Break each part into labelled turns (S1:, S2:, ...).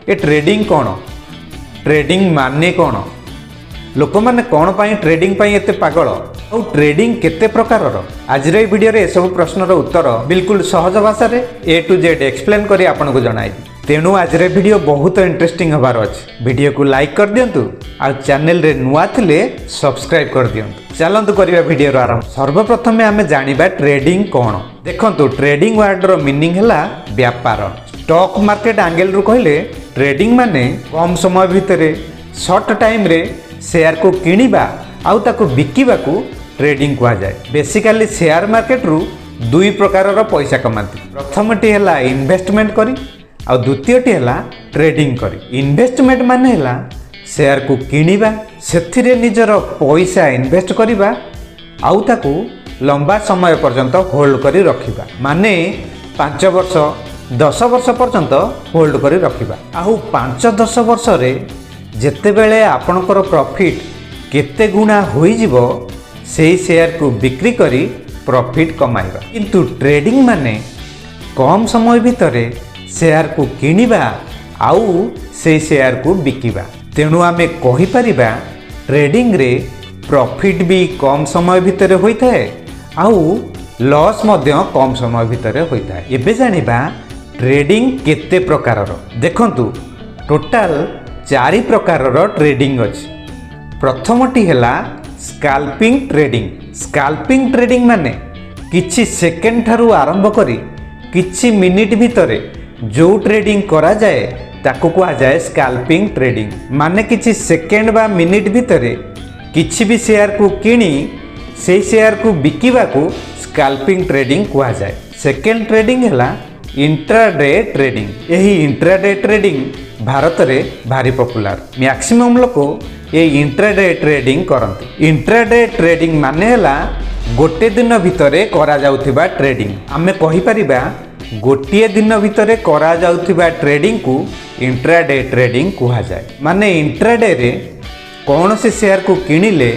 S1: ए trading कौन, trading माने कौन, लोक मैंने कौन पाई ट्रेडिंग पाई एते पागल और ट्रेडिंग केते प्रकारर। आज वीडियो रे सब प्रश्नर उत्तर बिल्कुल सहज भाषा रे ए टू जेड एक्सप्लेन करी आपनको जणाइबी। तेणु आज वीडियो बहुत इंटरेस्टिंग हबार अछि। वीडियो को लाइक कर दियंतु आ चैनल रे नुआ थिले सब्सक्राइब कर दियंतु। चलंतु करिया वीडियो रो आरंभ। सर्वप्रथम आमे जानिबा ट्रेडिंग कौन। देखंतु ट्रेडिंग वर्ड रो मीनिंग हैला व्यापार। स्टॉक मार्केट एंगल रो कहले ट्रेडिंग माने कम समय भितरे शॉर्ट टाइम रे शेयर को किनिबा आउ ताको बिकिबा को ट्रेडिंग कहा जाए। बेसिकली शेयर मार्केट रु दुई प्रकार पैसा कमाती। प्रथमटी है इन्वेस्टमेंट करी आ द्वितीयटी है ट्रेडिंग करी। इन्वेस्टमेंट माने है शेयर को किनिबा सेथिरे निजर पैसा इन्वेस्ट करिबा आउ ताको लंबा समय पर्यंत होल्ड करी रखिबा। माने 5 वर्ष 10 वर्ष पर्यंत होल्ड करी रखिबा। आउ 5-10 वर्ष रे जेते बेले आपनकर प्रॉफिट केते गुणा होई जिवो सेही शेयर को बिक्री करी प्रॉफिट कमाइबा। किंतु ट्रेडिंग माने कम समय भितरे शेयर को किनिबा आउ से शेयर को बिकिबा। तेणु आमे कहि परिबा ट्रेडिंग रे प्रॉफिट भी कम समय भितरे होइथाय आउ लॉस मध्य कम समय भितरे होइथाय। एबे जानिबा ट्रेडिंग केते प्रकारर। देखंतु टोटल 4 प्रकारर ट्रेडिंग अछि। प्रथमटी हैला स्काल्पिंग ट्रेडिंग। स्काल्पिंग ट्रेडिंग माने किछि सेकेंड ठारू आरंभ करी किछि मिनिट भितरे जो ट्रेडिंग करा जाए ताको कहा जाए स्काल्पिंग ट्रेडिंग। माने किछि सेकेंड बा मिनिट भितरे किछि भी शेयर को किनी से शेयर को बिकिबा को स्काल्पिंग ट्रेडिंग कहा जाए। सेकेंड ट्रेडिंग हैला इंट्राडे ट्रेडिंग। यही इंट्राडे ट्रेडिंग भारत रे भारी पॉपुलर। मैक्सिमम लोक ये इंट्राडे ट्रेडिंग करती। इंट्राडे ट्रेडिंग माने हैला गोटे दिन भितरे करा जाउथिबा ट्रेडिंग। आमे कहि परिबा गोटे दिन भितरे करा जाउथिबा ट्रेडिंग को इंट्राडे ट्रेडिंग कहा जाए। माने इंट्राडे रे कौन से शेयर को किनिले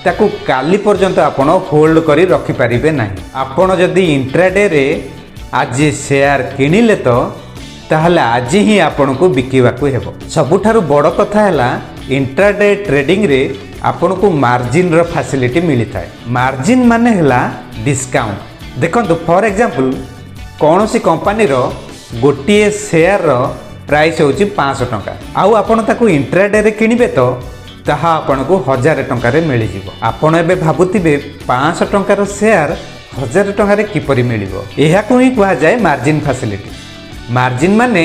S1: ताकू काली पर्यंत आपण होल्ड करी रखि परिबे नाही। आपण जदी इंट्राडे रे आज शेयर किनिले तो ताहले आज ही आपण को बिकिबा को हेबो। सबुठारु बड़ कथा हैला इंट्राडे ट्रेडिंग रे आपण को मार्जिन रो फैसिलिटी मिली थाए। मार्जिन माने हैला डिस्काउंट। देखंतु फॉर एग्जांपल कौन सी कंपनी रो गोटे शेयर रो प्राइस होची 500 टंका आउ आपण ताकू इंट्राडे रे किनिबे तो ताहा आपण को 1000 टंका रे मिली जिवो। आपण एबे भाबुतिबे 500 टंका रो शेयर 1000 टंका रे किपरि मिलिबो। एहा को ही कहा जाए मार्जिन फैसिलिटी। मार्जिन माने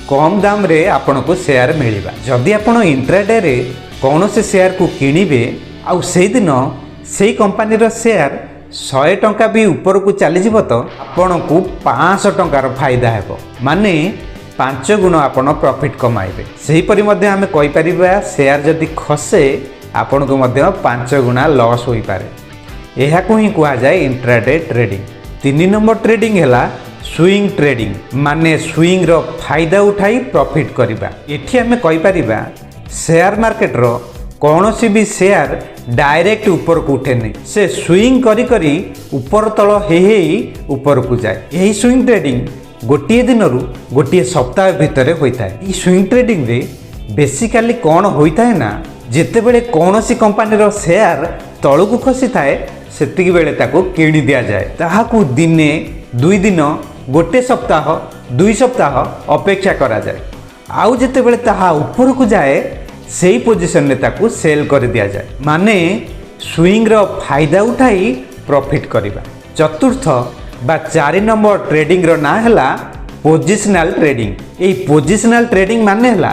S1: कम दाम रे आपण को शेयर मिलिबा। जदि आपण इंट्राडे रे कौन से शेयर को किनिबे आउ सेही दिन सेही कंपनी रो शेयर 100 टंका भी ऊपर को चली जिवो तो आपण को 500 टंकार फायदा हेबो। माने 5 गुण आपण प्रॉफिट कमाइबे। सेही परि मध्ये आमे कहि परिबा शेयर जदि खसे आपण को मध्ये 5 गुणा लॉस होई पारे। एहा को ही कहा जाए इंट्राडे ट्रेडिंग। 3 नंबर ट्रेडिंग हैला स्विंग ट्रेडिंग। माने स्विंग रो फायदा उठाई प्रॉफिट करिबा। एठी आमे कहि परिबा शेयर मार्केट रो कौन सी भी शेयर डायरेक्ट ऊपर को उठे नहीं, से स्विंग करी करी ऊपर तल हे ऊपर को जाए। यही स्विंग ट्रेडिंग गोटे दिन रु गोटे सप्ताह भितर होता है। स्विंग ट्रेडिंग रे बेसिकली कौन होता है ना जिते बेले कौन सी कंपनी रो शेयर तलू को खसी थाए सेतिकी बेले ताको किणी दिया जाए। ताहाकू दिने 2 दिन गोटे सप्ताह 2 सप्ताह अपेक्षा करा जाए। आउ जिते बेले ताहा ऊपर को जाए सेही पोजीशन में ताकू सेल कर दिया जाए। माने स्विंग रो फायदा उठाई प्रॉफिट करिबा। चतुर्थ बा 4 नंबर ट्रेडिंग रो ना हैला पोजिशनल ट्रेडिंग। एई पोजिशनल ट्रेडिंग माने हैला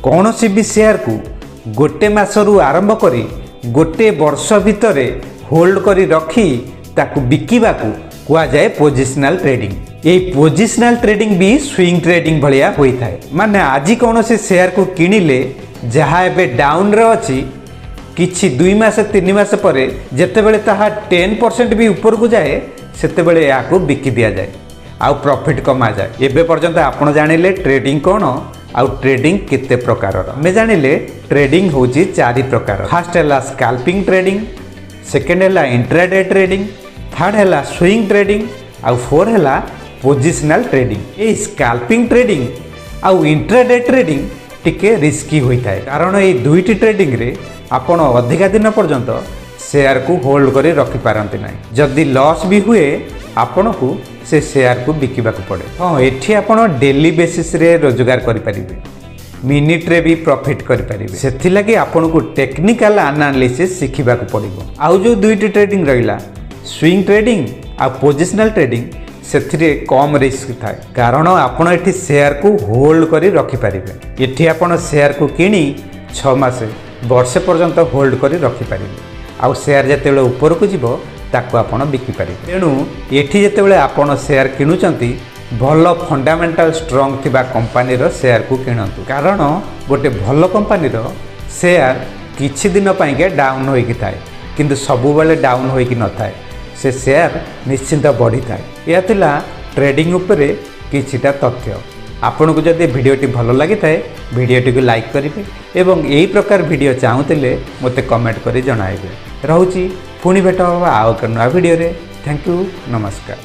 S1: कौन सी भी शेयर को गोटे मासरू आरंभ करी गोटे वर्ष भितरे होल्ड करी रखी ताकू बिकिबा को कहा जाए पोजिशनल ट्रेडिंग। एई पोजिशनल ट्रेडिंग भी स्विंग ट्रेडिंग भलिया होई थाए। माने आज कौन से शेयर को किनिले जहाँ एबे डाउन रे अछि किछि 2 मास 3 मास परे जेते बेले ताहा 10% भी ऊपर को जाए सेते बेले या को बिकि दिया जाए आउ प्रॉफिट कमा जाए। एबे पर्यंत आपण जानिले ट्रेडिंग कोन आउ ट्रेडिंग केते प्रकार में जानिले। ट्रेडिंग होची 4 प्रकार। फर्स्ट हैला स्काल्पिंग ट्रेडिंग, सेकंड हैला इंट्राडे ट्रेडिंग, थर्ड हैला स्विंग ट्रेडिंग आउ 4 हैला पोजिशनल ट्रेडिंग। ए स्काल्पिंग ट्रेडिंग आउ इंट्राडे ट्रेडिंग टिके रिस्की होता है कारण ये दुईटी ट्रेडिंग रे आपण अधिका दिन पर्यंत शेयर को होल्ड करी रखी पारंती नहीं जदि लॉस भी हुए आपण को से शेयर को बिकिबा को पड़े। हाँ एठी आपण डेली बेसिस रे रोजगार करि परिबे मिनिट रे भी प्रॉफिट करि परिबे सेथि लागि आपण को टेक्निकल एनालिसिस सिखिबा को पड़िबो। आउ जो दुईटी ट्रेडिंग रहिला स्विंग ट्रेडिंग आ पोजिशनल ट्रेडिंग से कम रिस्क थाए कारण आपण एठी शेयर को होल्ड करी रखि परिबे एठी आपण शेयर को किनी 6 मास वर्षे पर्यंत होल्ड करी रखि परिबे आउ शेयर जेतेबेले ऊपर को जीवो ताको आपण बिकि परिबे। तेणु एठी जेतेबेले आपण शेयर किनुचंती भल फंडामेंटल स्ट्रॉन्ग थिबा कंपनी रो शेयर को किणंतु कारण गोटे भल कंपनी रो शेयर किछि दिन पई डाउन होई कि थाए किंतु सबु बेले डाउन होई कि न थाए से शेयर निश्चिंत बढ़ी थाए। यह थिला ट्रेडिंग उपरे किछिटा तथ्य आपन को जदि वीडियोटी भल लगी थाए वीडियोटी को लाइक करेंगे एवं यही प्रकार वीडियो चाहूले मते कमेंट करी जणाइबे। रहूची पुणी भेट हवा आउ नुआ वीडियो रे। थैंक यू नमस्कार।